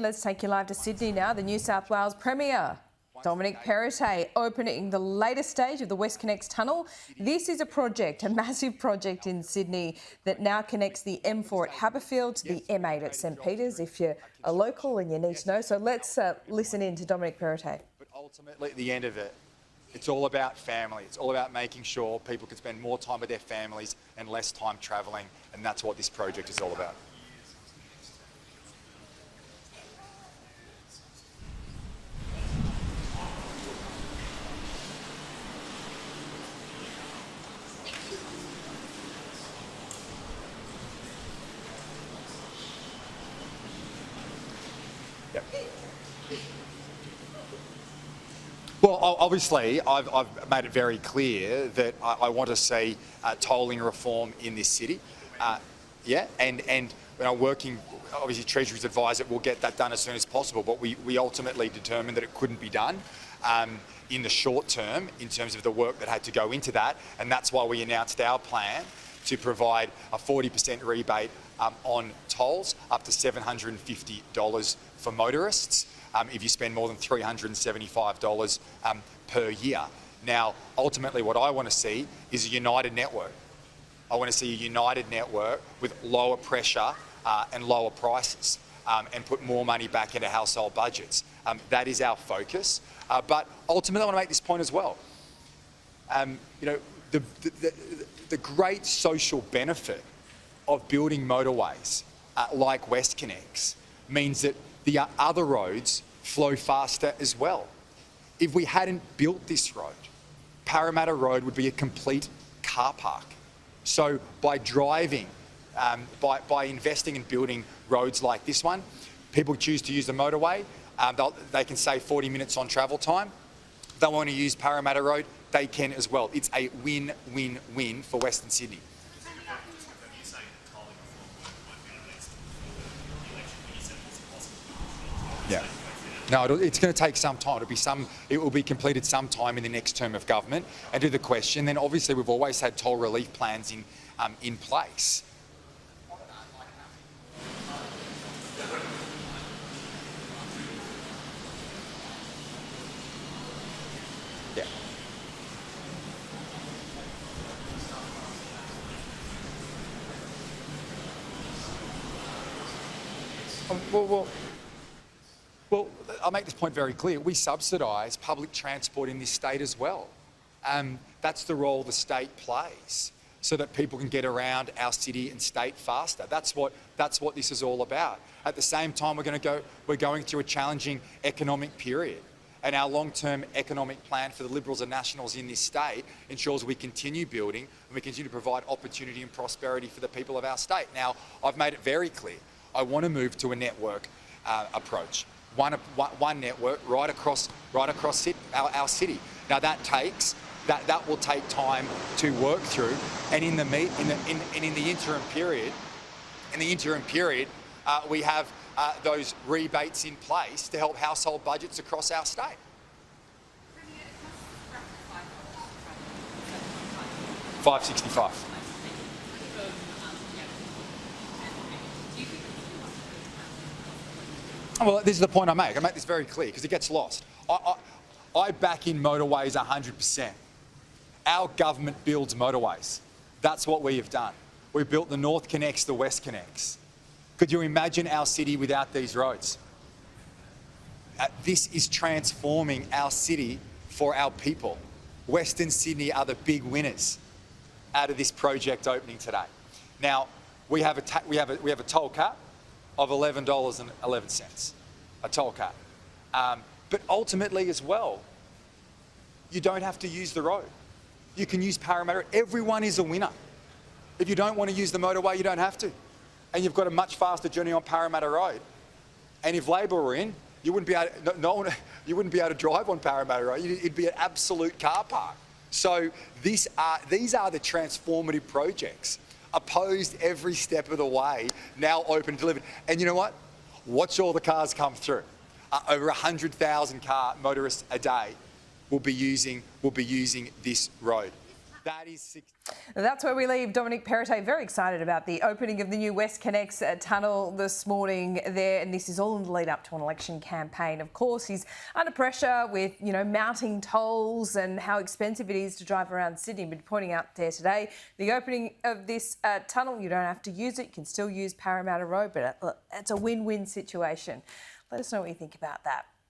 Let's take you live to Sydney now. The New South Wales Premier, Dominic Perrottet, opening the latest stage of the WestConnex tunnel. This is a project, a massive project in Sydney that now connects the M4 at Haberfield to the M8 at St Peters, if you're a local and you need to know. So let's listen in to Dominic Perrottet. But ultimately, at the end of it, it's all about family. It's all about making sure people can spend more time with their families and less time travelling, and that's what this project is all about. Yep. Well, obviously, I've made it very clear that I want to see tolling reform in this city. And working, obviously, Treasury's advised that we'll get that done as soon as possible, but we ultimately determined that it couldn't be done in the short term in terms of the work that had to go into that, and that's why we announced our plan to provide a 40% rebate on tolls, up to $750 for motorists, if you spend more than $375 per year. Now, ultimately, what I want to see is a united network. I want to see a united network with lower pressure and lower prices, and put more money back into household budgets. That is our focus. But ultimately, I want to make this point as well. The great social benefit of building motorways like WestConnex means that the other roads flow faster as well. If we hadn't built this road, Parramatta Road would be a complete car park. So by driving, by investing in building roads like this one, people choose to use the motorway, they can save 40 minutes on travel time. They want to use Parramatta Road, they can as well. It's a win-win-win for Western Sydney. Yeah. No, it's going to take some time. It will be completed sometime in the next term of government. And to the question, then obviously we've always had toll relief plans in place. Yeah. Well, I'll make this point very clear. We subsidise public transport in this state as well. That's the role the state plays, so that people can get around our city and state faster. That's what this is all about. At the same time, we're going through a challenging economic period, and our long-term economic plan for the Liberals and Nationals in this state ensures we continue building and we continue to provide opportunity and prosperity for the people of our state. Now, I've made it very clear. I want to move to a network approach. One network right across our city. Now that will take time to work through, and in the interim period, we have those rebates in place to help household budgets across our state. $565. Well, this is the point I make. I make this very clear because it gets lost. I back in motorways 100%. Our government builds motorways. That's what we have done. We built the NorthConnex, the WestConnex. Could you imagine our city without these roads? This is transforming our city for our people. Western Sydney are the big winners out of this project opening today. Now, we have a toll cap of $11.11, a toll cap. But ultimately as well, you don't have to use the road. You can use Parramatta. Everyone is a winner. If you don't want to use the motorway, you don't have to. And you've got a much faster journey on Parramatta Road. And if Labor were in, you wouldn't be able to drive on Parramatta Road. It'd be an absolute car park. So these are the transformative projects, opposed every step of the way, now open and delivered. And you know what? Watch all the cars come through. Over 100,000 motorists a day will be using this road. That is six. That's where we leave Dominic Perrottet, very excited about the opening of the new WestConnex tunnel this morning there, and this is all in the lead up to an election campaign. Of course, he's under pressure with, mounting tolls and how expensive it is to drive around Sydney, but pointing out there today, the opening of this tunnel, you don't have to use it, you can still use Parramatta Road, but it's a win-win situation. Let us know what you think about that.